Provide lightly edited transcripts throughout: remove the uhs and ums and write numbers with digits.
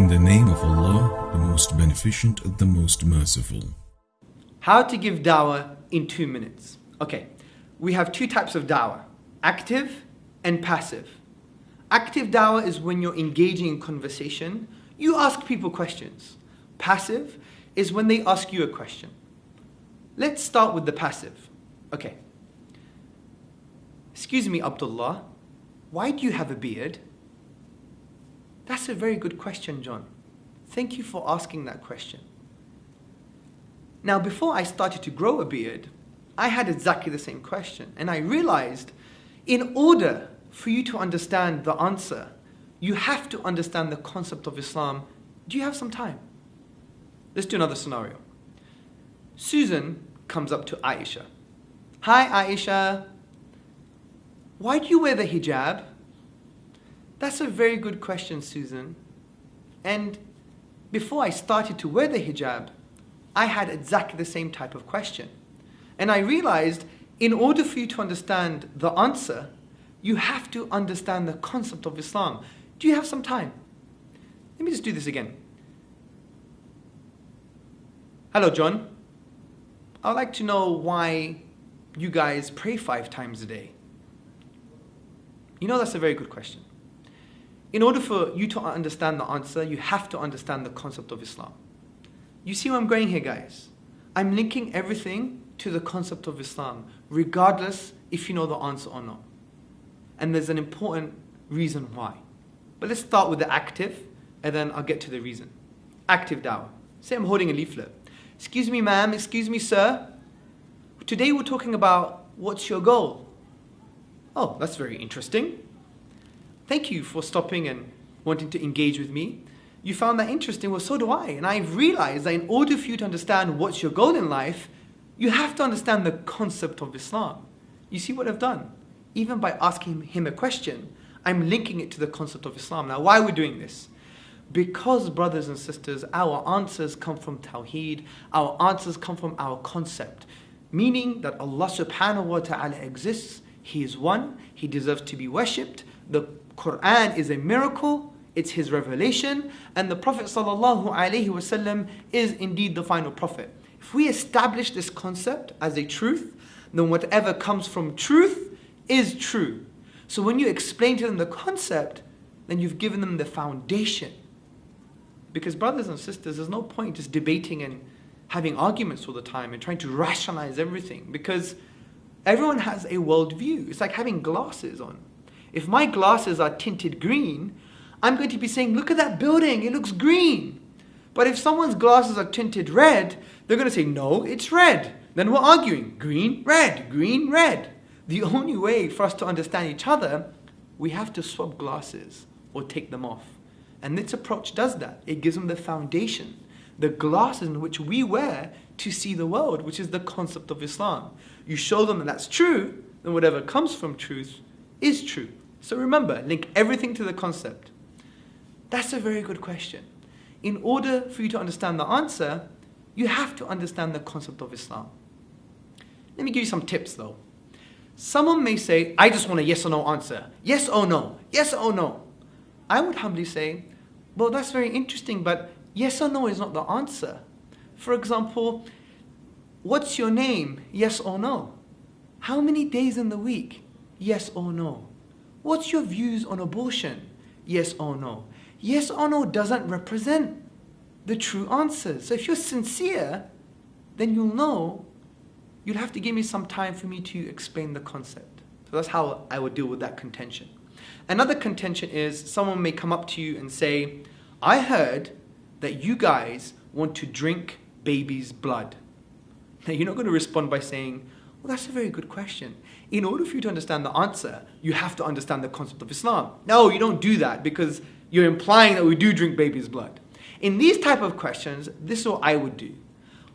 In the name of Allah, the most beneficent, the most merciful. How to give dawah in 2 minutes. Okay, we have two types of dawah, active and passive. Active dawah is when you're engaging in conversation, you ask people questions. Passive is when they ask you a question. Let's start with the passive. Okay. Excuse me, Abdullah, why do you have a beard? That's a very good question, John. Thank you for asking that question. Now, before I started to grow a beard, I had exactly the same question. And I realized, in order for you to understand the answer, you have to understand the concept of Islam. Do you have some time? Let's do another scenario. Susan comes up to Aisha. Hi, Aisha. Why do you wear the hijab? That's a very good question, Susan. And before I started to wear the hijab, I had exactly the same type of question. And I realized, in order for you to understand the answer, you have to understand the concept of Islam. Do you have some time? Let me just do this again. Hello, John. I'd like to know why you guys pray 5 times a day. You know, that's a very good question. In order for you to understand the answer, you have to understand the concept of Islam. You see where I'm going here, guys? I'm linking everything to the concept of Islam, regardless if you know the answer or not. And there's an important reason why. But let's start with the active, and then I'll get to the reason. Active dawah. Say I'm holding a leaflet. Excuse me, ma'am, excuse me, sir. Today we're talking about what's your goal? Oh, that's very interesting. Thank you for stopping and wanting to engage with me. You found that interesting, well, so do I. And I've realized that in order for you to understand what's your goal in life, you have to understand the concept of Islam. You see what I've done? Even by asking him a question, I'm linking it to the concept of Islam. Now, why are we doing this? Because, brothers and sisters, our answers come from Tawheed. Our answers come from our concept. Meaning that Allah subhanahu wa ta'ala exists. He is one. He deserves to be worshipped. The Quran is a miracle. It's His revelation. And the Prophet sallallahu alaihi wasallam is indeed the final prophet. If we establish this concept as a truth, then whatever comes from truth is true. So when you explain to them the concept, then you've given them the foundation. Because brothers and sisters, there's no point just debating and having arguments all the time and trying to rationalize everything. Because everyone has a worldview. It's like having glasses on. If my glasses are tinted green, I'm going to be saying, look at that building, it looks green. But if someone's glasses are tinted red, they're going to say, no, it's red. Then we're arguing, green, red, green, red. The only way for us to understand each other, we have to swap glasses or take them off. And this approach does that. It gives them the foundation, the glasses in which we wear to see the world, which is the concept of Islam. You show them that that's true, then whatever comes from truth is true. So remember, link everything to the concept. That's a very good question. In order for you to understand the answer, you have to understand the concept of Islam. Let me give you some tips though. Someone may say, I just want a yes or no answer. Yes or no, yes or no. I would humbly say, well, that's very interesting, but yes or no is not the answer. For example, what's your name? Yes or no. How many days in the week? Yes or no. What's your views on abortion? Yes or no. Yes or no doesn't represent the true answers. So if you're sincere, then you'll know you'll have to give me some time for me to explain the concept. So that's how I would deal with that contention. Another contention is someone may come up to you and say, I heard that you guys want to drink baby's blood. Now you're not going to respond by saying, well, that's a very good question. In order for you to understand the answer, you have to understand the concept of Islam. No, you don't do that because you're implying that we do drink baby's blood. In these type of questions, this is what I would do.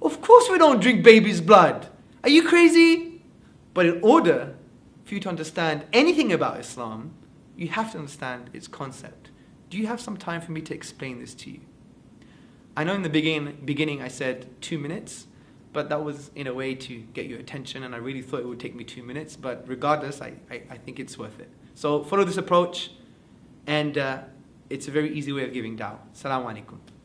Of course we don't drink baby's blood. Are you crazy? But in order for you to understand anything about Islam, you have to understand its concept. Do you have some time for me to explain this to you? I know in the beginning I said 2 minutes, but that was in a way to get your attention, and I really thought it would take me 2 minutes, but regardless, I think it's worth it. So follow this approach, and it's a very easy way of giving da'wah. Assalamu alaikum.